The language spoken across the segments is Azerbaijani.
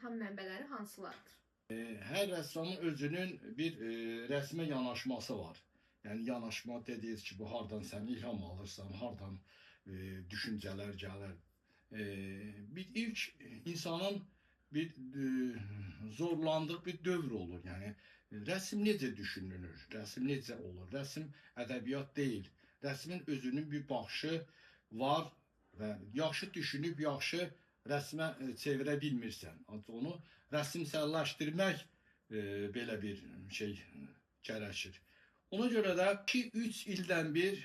ilham mənbələri hansılardır? Hər rəssamın özünün bir rəsmə yanaşması var. Yəni yanaşma dediyiniz ki, bu hardan sən ilham alırsan, hardan düşüncələr gəlir. Bir ilk insanın bir zorlandığı bir dövr olur. Yəni rəsm necə düşünülür, rəsm necə olur? Rəsm ədəbiyyat deyil. Rəsmin özünün bir baxışı var və yaxşı düşünüb yaxşı rəsmə çevirə bilmirsən. Onu rəsmsəlləşdirmək belə bir şey gərəkir. Ona görə də 2-3 ildən bir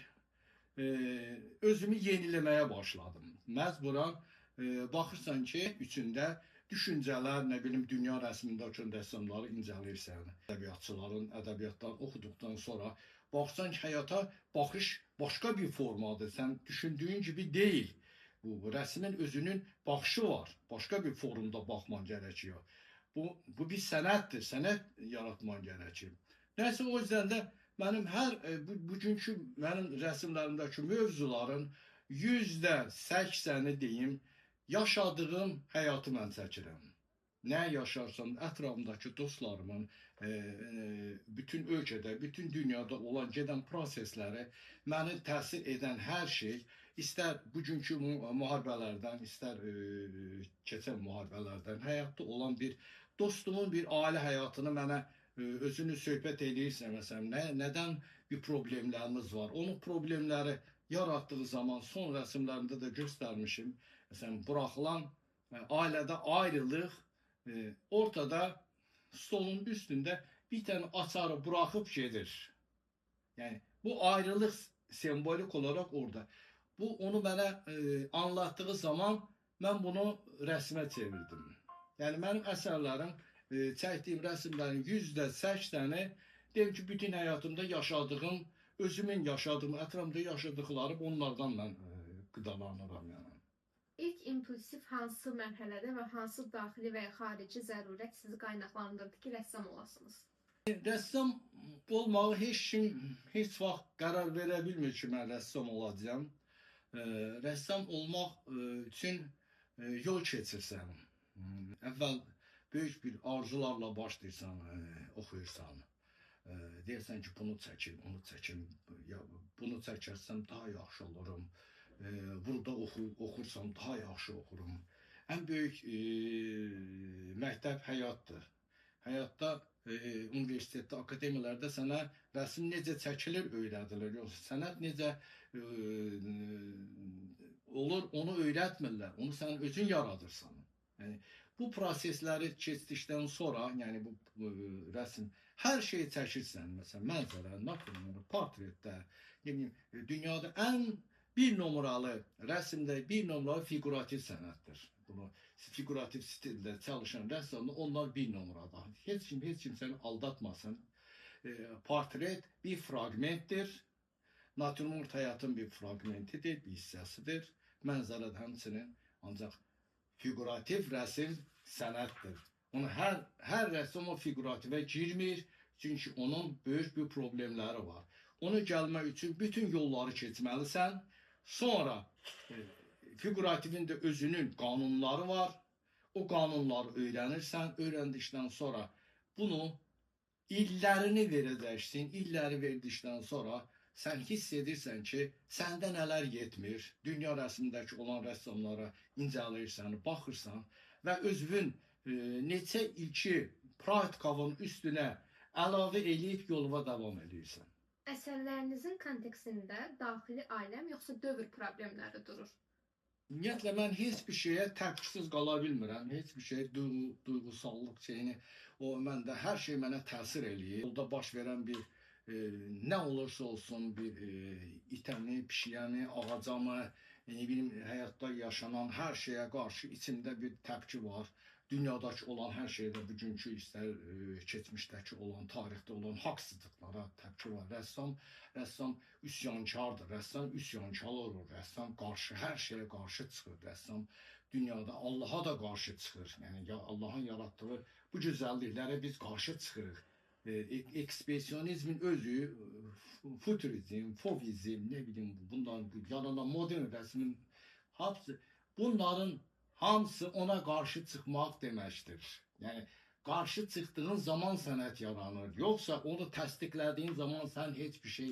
özümü yeniləməyə başladım. Məcburan baxırsan ki, içində düşüncələr, nə bilim, dünya rəsmindəki rəssamları incəlirsən. Ədəbiyyatçıların ədəbiyyatdan oxuduqdan sonra baxsan ki, həyata baxış başqa bir formadır. Sən düşündüyün kimi deyil. Bu rəsmin özünün baxışı var. Başqa bir formda baxman gərəkiyor. Bu bir sənətdir. Sənət yaratman gərəkir. Nəsə o yüzden də mənim bugünkü mənim rəsmlərimdəki mövzuların %80'i deyim, yaşadığım həyatı mən çəkirəm. Nə yaşarsam, ətrafımdakı dostlarımın, bütün ölkədə, bütün dünyada olan gedən prosesləri, məni təsir edən hər şey, istər bugünkü müharibələrdən, istər keçən müharibələrdən, həyatda olan bir dostumun bir ailə həyatını mənə özünü söhbət edirsən, məsələn, nədən bir problemlərimiz var. Onun problemləri yaratdığı zaman son rəsmlərimdə də göstərmişim. Məsələn, buraxılan ailədə ayrılıq, ortada stolun üstündə bir tane açarı bırakıp gedir. Yani bu ayrılık sembolik olarak orada. Bu onu mənə anlattığı zaman mən bunu rəsmə çevirdim. Yani mənim əsərlərim, çəkdiyim rəsmlərin %80'i deyim ki, bütün həyatımda yaşadığım, özümün yaşadığım, ətrafımda yaşadıklarım onlardan mən qıdalanıram yəni. İlk impulsiv hansı mərhələdə və hansı daxili və ya xarici zərurət sizi qaynaqlandırdı ki, rəssam olasınız? Rəssam olmağı heç vaxt qərar verə bilmir ki, mən rəssam olacağım. Rəssam olmaq üçün yol keçirsən. Əvvəl böyük bir arzularla başlayırsan, oxuyursan. Deyirsən ki, bunu çəkim, bunu çəkim, bunu çəkərsəm daha yaxşı olurum. Burada oxursam daha yaxşı oxurum. Ən böyük məktəb həyatdır. Həyatda, universitetdə, akademiyalarda sənə rəsm necə çəkilir öyrədilir. Yoxsa sənət necə olur onu öyrətmirlər. Onu sən özün yaradırsan. Yani bu prosesləri keçdikdən sonra, yəni bu rəsm, hər şeyi çəkirsən. Məsələn, mənzərə, naturallar, portretdə, dünyada ən bir numaralı rəsmdə bir numaralı figurativ sənətdir. Bunu figurativ stildə çalışan rəssamlar onlar bir numarada. Heç kim səni aldatmasın. Portret bir fragmentdir. Natürmort həyatın bir fragmentidir, bir hissəsidir. Mənzərə həmçinin ancaq figurativ rəsm sənətdir. Onu hər rəssam o figurativə girmir. Çünki onun böyük bir problemləri var. Onu gəlmək üçün bütün yolları keçməlisən. Sonra figurativin de özünün qanunları var. O qanunları öyrənirsən. Öyrəndikdən sonra bunu illərini verəcəksin. İlləri verdikdən sonra sən hiss edirsən ki, səndə nələr yetmir. Dünya rəsmindəki olan rəssamlara incəlirsən, baxırsan və özünün neçə ilki praktikanın üstünə əlavə eləyib yoluna davam edirsən. Əsərlərinizin kontekstində daxili aləm yoxsa dövr problemləri durur? Ümumiyyətlə, mən heç bir şeyə təpkisiz qala bilmirəm. Heç bir şey, duyğusallıq şeyini, məndə hər şey mənə təsir eləyir. Yolda baş verən bir, nə olursa olsun, bir itəni, pişiyəni, ağacamı, həyatda yaşanan hər şeyə qarşı içimdə bir təpki var. Dünyadakı olan hər şeydə, bugünkü istər keçmişdəki olan, tarixdə olan haqsızlıqlara təpki var. Rəssam üsyankardır, rəssam üsyankar olur, rəssam hər şeyə qarşı çıxır, rəssam dünyada Allaha da qarşı çıxır. Yəni Allahın yaratdığı bu gözəlliklərə biz qarşı çıxırıq. Ekspresyonizmin özü, futurizm, fovizm, ne bileyim bunların yaranan modern resmin hepsi, bunların hamısı ona qarşı çıxmaq deməkdir. Yəni qarşı çıxdığın zaman sənət yaranır. Yoxsa onu təsdiqlədiyin zaman sən heç bir şey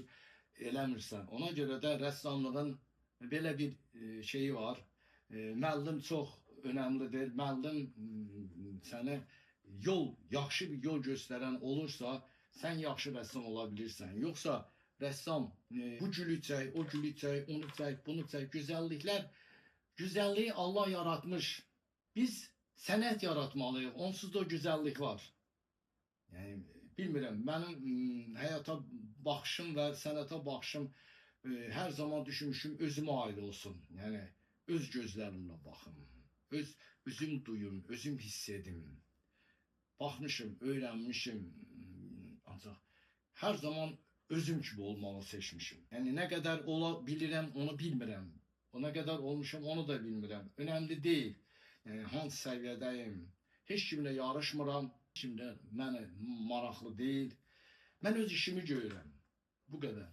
eləmirsən. Ona görə də rəssamlığın belə bir şeyi var. Müəllim çox önəmlidir. Müəllim sənə yaxşı bir yol göstərən olursa, sən yaxşı rəssam ola bilirsən. Yoxsa rəssam bu gülü çək, o gülü çək, onu çək, bunu çək. Gözəlliyi Allah yaratmış. Biz sənət yaratmalıyıq. Onsuz da o gözəllik var. Yəni bilmirəm, mənim həyata baxışım və sənətə baxışım hər zaman düşünmüşüm özümə aid olsun. Yəni öz gözlərimlə baxım. Özüm duyum, özüm hiss edim. Baxmışım, öyrənmişim. Ancaq hər zaman özüm kimi olmağı seçmişim. Yəni nə qədər ola bilirəm, onu bilmirəm. O nə qədər olmuşam, onu da bilmirəm. Önəmli deyil. Yəni hansı səviyyədəyim. Heç kimlə yarışmıram. Heç kimlə mənə maraqlı deyil. Mən öz işimi görürəm. Bu qədər.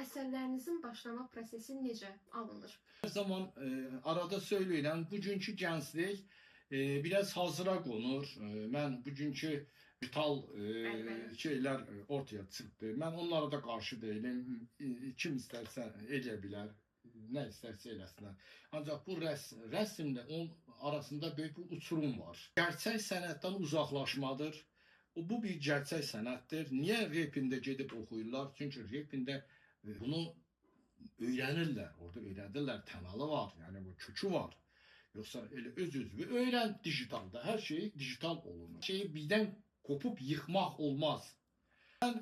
Əsərlərinizin başlama prosesi necə alınır? Hər zaman arada söyləyirəm, bugünkü gənclik biraz hazıra qonur. Mən bugünkü digital şeylər ortaya çıxdı. Mən onlara da qarşı deyiləm. Kim istərsə eləyə bilər. Nə istərsə eləsinlər. Ancaq bu rəsmlə onun arasında böyük bir uçurum var. Gerçək sənətdən uzaqlaşmadır. Bu bir gerçək sənətdir. Niyə repində gedib oxuyurlar? Çünki repində bunu öyrənirlər. Orada öyrədirlər. Təməli var. Yəni bu kökü var. Yoxsa elə öz-özünü öyrən digitalda. Hər şey digital olunur. Şeyi birdən kopub yıxmaq olmaz. Mən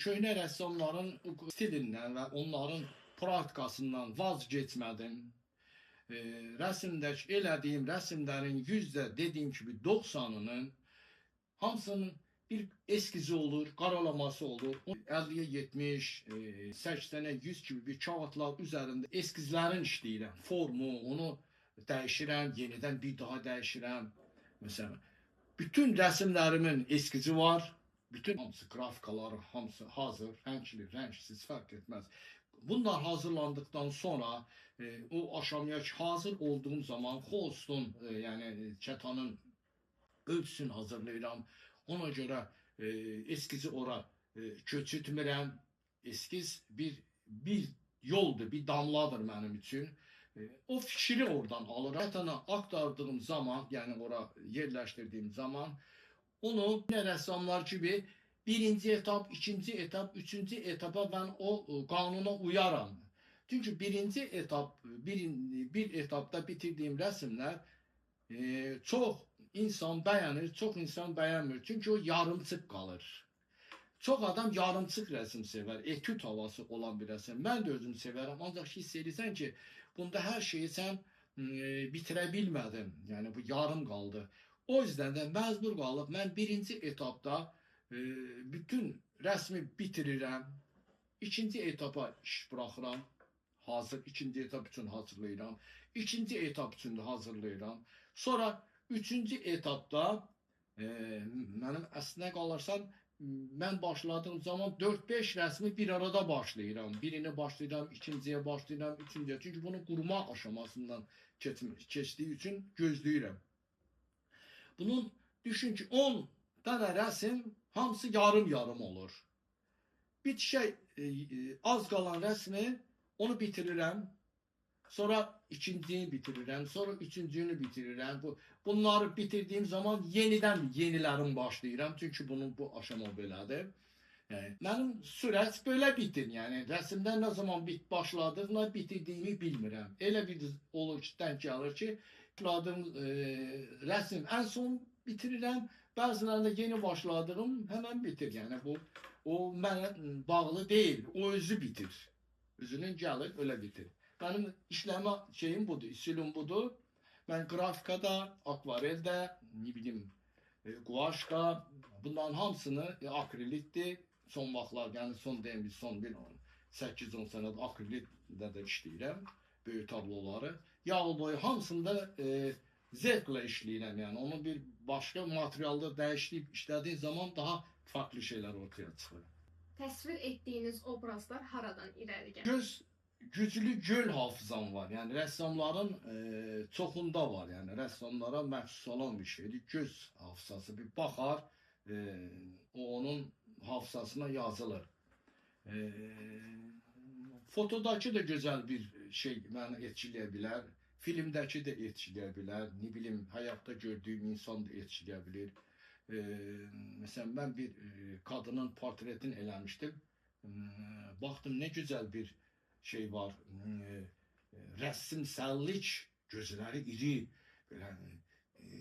köhnə rəssamların stilindən və onların praktikasından vazgeçmədim. Rəsmdəki elədiyim rəsmlərin dediyim kimi 90'ının hamısının bir eskizi olur, qaralaması olur. 50'ye 70, 80'e 100 gibi bir kağıtlar üzərində eskizlərin işləyirəm. Formu, onu dəyişirəm, yenidən bir daha dəyişirəm. Məsələn, bütün rəsmlərimin eskizi var. Bütün hamısı grafikaları, hamısı hazır, rəngli, rəngsiz fərq etməz. Bunlar hazırlandıktan sonra o aşamaya hazır olduğum zaman xolstun, yani çatanın ölçüsünü hazırlayıram. Ona göre eskizi ora köçürtmürəm. Eskiz bir yoldur, bir damladır mənim üçün. O fikri oradan alıram. Çatana aktardığım zaman, yani ora yerleştirdiğim zaman onu rəssamlar gibi birinci etap, ikinci etap, üçüncü etapa ben o kanuna uyaram. Çünkü birinci etap, bir etapta bitirdiğim resimler çok insan beğenir, çok insan beğenmir. Çünkü o yarımçıq kalır. Çok adam yarımçıq resim sever, etüt havası olan bir resim. Ben de özüm severim, ancak hiss edirsən ki, bunda her şeyi sen bitirebilmedin. Yani bu yarım kaldı. O yüzden de mecbur kalıp ben birinci etapta bütün resmi bitirirəm. İkinci etapa iş bırakıram. Hazır ikinci etap için hazırlayıram. İkinci etap için de hazırlayıram. Sonra üçüncü etapta benim əslində qalırsan ben başladığım zaman 4-5 resmi bir arada başlayıram. Birini başlayıram, ikinciye başlayıram, üçüncüye. Çünkü bunu qurma aşamasından keçdiyi için gözləyirəm. Bunun düşün ki 10 tane resim hamısı yarım olur. Bir şey az kalan resmi onu bitirirəm. Sonra ikinciyi bitirirəm. Sonra üçüncüyünü bitirirəm. Bunları bitirdiğim zaman yenilerim başlayıram. Çünkü bunun bu aşama belədir. Yani benim sürət böyle bitir. Yani resimden ne zaman başladığımla bitirdiğimi bilmirəm. Elə bir olur ki, denk gəlir ki, başladığım resim en son bitirirəm. Bazılarında yeni başladığım hemen bitir. Yani o mənə bağlı değil. O özü bitir. Özünün gəlir öyle bitir. Benim işleme şeyim budur, stilim budur. Ben grafikada, akvarelde, ne bileyim, guaşda, bunların hamısını akrilikdir. Son vaxtlar, yani son deyim bir 8-10 sənədir akrilikdə də işləyirəm. Böyük tabloları. Yağlı boyu hamısında zevklə işləyirəm. Yani onu bir başka materialda dəyişləyib işlədiğin zaman daha farklı şeyler ortaya çıxır. Təsvir etdiyiniz obrazlar haradan irəli gəlir? Göz güclü göl hafızam var. Yani rəssamların çoxunda var. Yəni rəssamlara məxsus olan bir şeydir. Göz hafızası bir baxar, o onun hafızasına yazılır. E, Fotodakı da gözəl bir şey məni etkiləyə bilər. Filmdəki də etkiləyə bilər. Ne bilim, həyatda gördüyüm insan da etkiləyə bilir. Mesela ben bir kadının portretini eləmişdim. Baxdım, ne güzel bir şey var. Rəssimsəllik, gözləri iri, böyle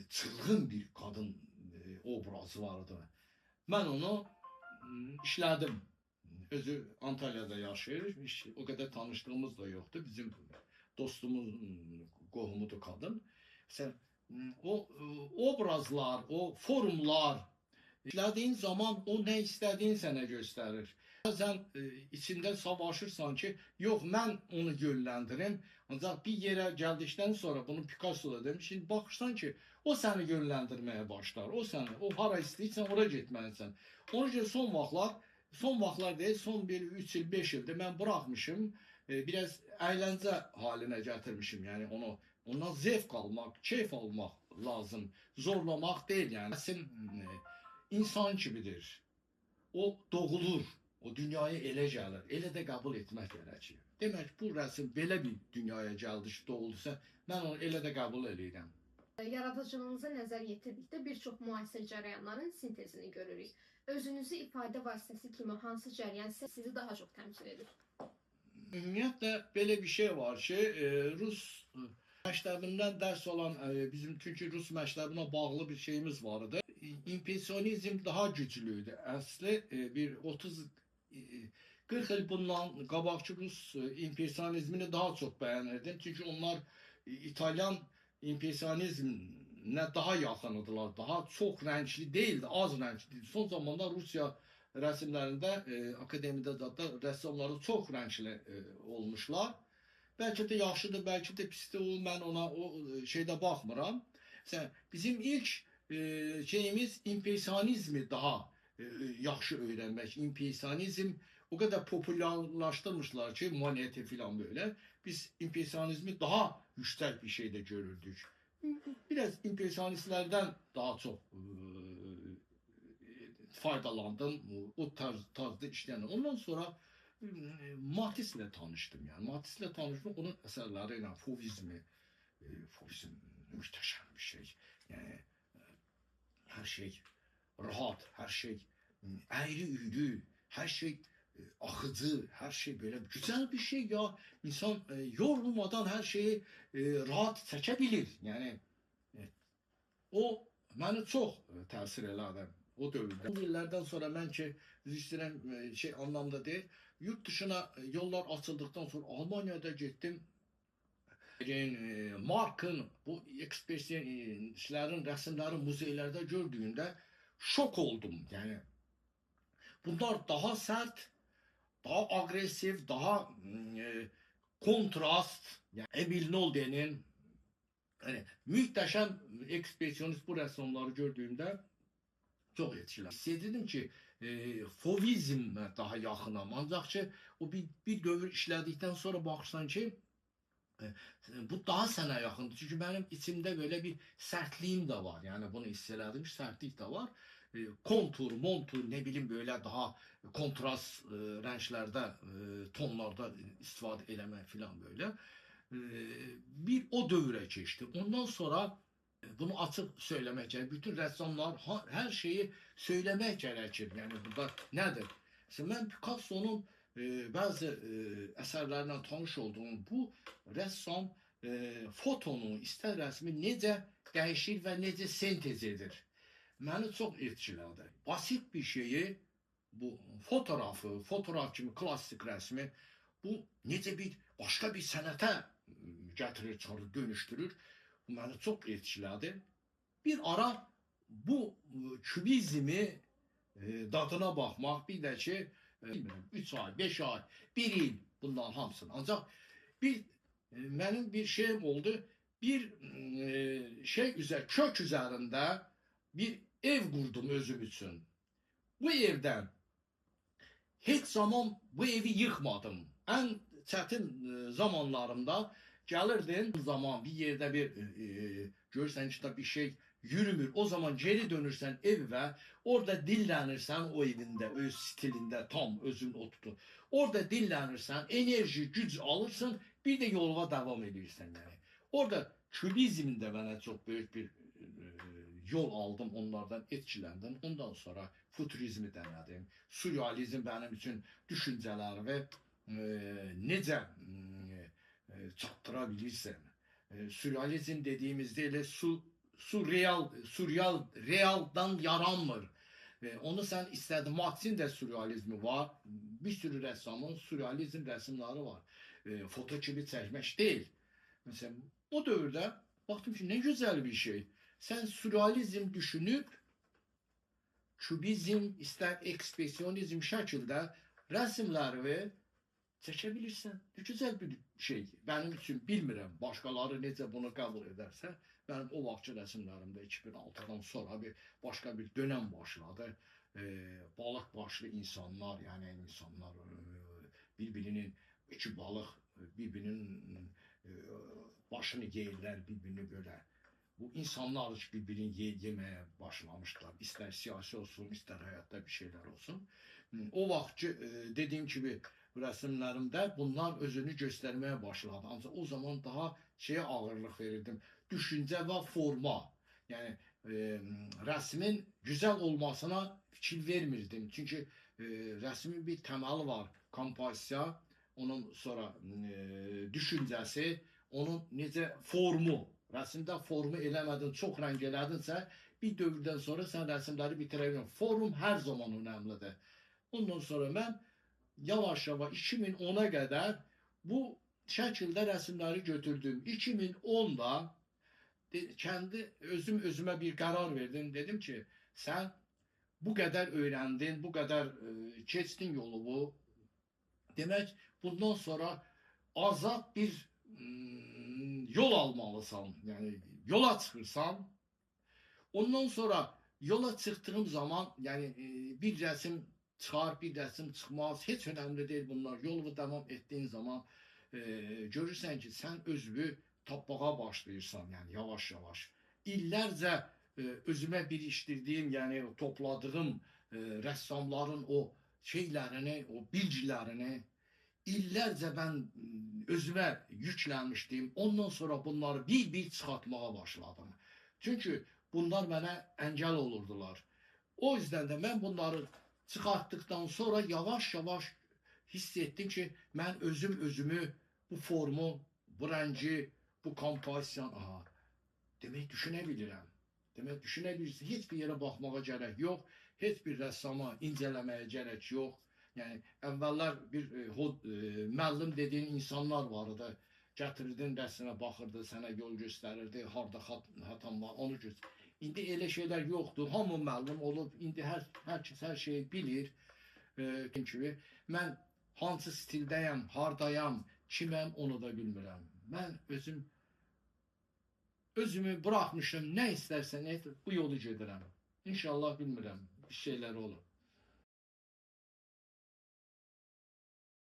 çılgın bir kadın obrazı vardı. Ben onu işlədim. Özü Antalya'da yaşayır. O kadar tanıştığımız da yoktu. Bizim dostumuzun qohumudur kadın. Sen o obrazlar, o formlar işlediğin zaman o ne istediğini sana gösterir. Bazen içinde savaşırsan ki, yok ben onu yönlendirim. Ancak bir yere geldikten sonra bunu Picasso'da demiş. Şimdi bakırsan ki o seni yönlendirmeye başlar. O seni, o hara istəyirsən oraya gitmelisin. Onun için son vaxtlar değil, son bir 3 il, 5 ildir ben bırakmışım. Biraz eğlence haline getirmişim. Yani ondan zevk almak, keyif almak lazım. Zorlamak değil yani. Resim insan gibidir. O doğulur. O dünyaya elə gəlir. Elə də qəbul etmək gərəkir. Demək, bu rəsm belə bir dünyaya gəldi, doğuldusa, mən onu elə də qəbul edirəm. Yaradıcılığınıza nəzər yetirdikdə bir çox müasir cərəyanların sintezini görürük. Özünüzü ifadə vasitəsi kimi hansı cərəyan sizi daha çox təmsil edir? Ümumiyyətlə belə bir şey var ki, Rus məktəbindən dərs olan çünki Rus məktəbinə bağlı bir şeyimiz vardı. İmpresyonizm daha güclüydü. Əsli bir 40 il bundan qabaqçı Rus impresyonizmini daha çok beğenirdim. Çünkü onlar İtalyan impresyonizmine daha yaxınıdılar. Daha çok renkli değildi, az renkliydi. Son zamanlar Rusya resimlerinde, akademide de ressamları çok renkli olmuşlar. Belki de yaxşıdır, belki de pisdir. Ben ona o şeyde baxmıram. Mesela bizim ilk şeyimiz impresyonizmi daha yaxşı öğrenmek. İmpresyonizm o kadar popülerlaştırmışlar ki, Monet'i falan böyle. Biz impresyonizmi daha yüksek bir şeyde görürdük. Biraz impresyonistlerden daha çok faydalandım. O tarzda işleyen. Ondan sonra Matis'le tanıştım yani. Matis'le tanıştım. Onun eserleriyle Fauvizm muhteşem bir şey. Yani her şey rahat, her şey eğri üğrü, her şey akıcı, her şey böyle güzel bir şey ya. İnsan yorulmadan her şeyi rahat çekebilir. Yani o beni çok təsir elədi o dövrdə. Bu illərdən sonra mən ki, üzr şey anlamda değil, yurt dışına yollar açıldıktan sonra Almanya'da gittim. Mark'ın bu ekspresiyonistlerin resimleri muzeylerde gördüğümde şok oldum. Yani bunlar daha sert, daha agresif, daha kontrast. Yani Emil Nolden'in yani muhteşem ekspresyonist bu resimleri gördüğümde çok etkilendim. Hissedirdim ki Fauvizmə daha yaxınam. Ancaq ki o bir dövr işlədikdən sonra baxırsan ki bu daha sənə yaxındır. Çünki benim içimde böyle bir sertliğim de var. Yani bunu hisseledim, sertlik de var. Kontur, montur, ne bileyim böyle daha kontrast renklerde, tonlarda istifadə eləmək filan böyle. Bir o dövre geçtim. Ondan sonra bunu açık söylemek gerekir. Bütün ressamlar her şeyi söylemek gerekir. Yani burada nedir? Mesela ben Picasso'nun bazı eserlerinden tanış olduğum bu ressam fotonu, ister resmi necə değişir ve necə sentez edir. Beni çok etkilədi. Basit bir şeyi, bu fotoğraf kimi klasik resmi, bu necə bir başka bir sənətə gətirir, dönüştürür. Bu beni çok etkilədi. Bir ara bu kübizmi dadına baxmaq, bir də ki 3 ay, 5 ay, 1 il bundan hamısını. Ancaq benim bir şeyim oldu. Bir kök üzerinde bir ev kurdum özüm için. Bu evden hiç zaman bu evi yıkmadım. En çətin zamanlarımda gelirdin, bu zaman bir yerde bir görürsen işte bir şey yürümür. O zaman geri dönürsen evə, orada dinlənirsən o evində, öz stilində, tam özün oturdu. Orada dinlənirsən, enerji, güc alırsın, bir de yoluna devam edirsən yani. Orada kübizmdə mənə çox böyük bir yol aldım, onlardan etkilendim. Ondan sonra futurizmi denedim. Sürrealizm benim için düşünceler ve necə çatdıra bilirsən. Sürrealizm dediğimizde elə realdan yaranmır. Onu sen istedin. Marx'ın da sürrealizmi var. Bir sürü ressamın sürrealizm resimleri var. Foto kimi çekmek değil. Mesela o dövrde baktım ki ne güzel bir şey. Sen sürrealizm düşünüp kübizm, ister ekspresyonizm şekilde resimleri çekebilirsin. Güzel bir şey. Benim için bilmirəm. Başkaları necə bunu kabul ederse. Benim o vaxtki resimlerimde 2006'dan sonra başka bir dönem başladı. Balık başlı insanlar, yani insanlar birbirinin iki balık birbirinin başını yeyirlər, birbirini böyle. Bu insanlar birbirini yemeye başlamışlar. İster siyasi olsun, ister hayatta bir şeyler olsun. O vaxtki dediğim gibi resimlerimde bunlar özünü göstermeye başladı. Ancak o zaman daha şeye ağırlık verirdim. Düşünce ve forma. Yani resmin güzel olmasına fikir vermirdim. Çünkü resmin bir temeli var. Kompozisiya, onun sonra düşüncesi, onun necə formu. Resimde formu eləmədin, çox rəng elədinsə, bir dövrdən sonra sen resimleri bitirəbilirsən. Form her zaman önemlidir. Ondan sonra ben yavaş yavaş 2010'a kadar bu şekilde resimleri götürdüm. 2010'da kendi özüme bir karar verdim. Dedim ki sen bu kadar öğrendin, bu kadar geçtin yolu bu. Demek bundan sonra azat bir yol almalısan. Yani yola çıkırsan. Ondan sonra yola çıktığım zaman yani bir resim çıxar, bir resim çıxmaz, heç önemli değil bunlar. Yolunu devam ettiğin zaman görürsən ki, sen özünü tapmağa başlayırsan, yani yavaş yavaş. İllərcə özüme biriştirdiyim, yani topladığım ressamların o şeylerini, o bilgilerini illərcə ben özüme yüklenmiştim. Ondan sonra bunları bir çıxartmağa başladım. Çünkü bunlar mənə engel olurdular. O yüzden de ben bunları çıkarttıktan sonra yavaş yavaş hissettim ki ben özümü, bu formu, bu rengi, bu kompozisyon, demek düşünebilirim. Demek düşünebilirsin. Hiçbir yere bakmaya gerek yok. Hiçbir ressama incelemeye gerek yok. Yani evveller bir müəllim dediğin insanlar vardı. Getirdin resme bakırdı, sana yol gösterirdi. Harda hatan var, onu göster. İndi elə şeyler yoktu. Hamı müəllim olub. İndi herkes her şeyi bilir. Çünkü ben hansı stildəyəm, hardayam, kiməm onu da bilmirəm. Ben özümü bırakmışım. Ne istersen et, bu yolu gedirəm. İnşallah bilmirəm. Bir şeyler olur.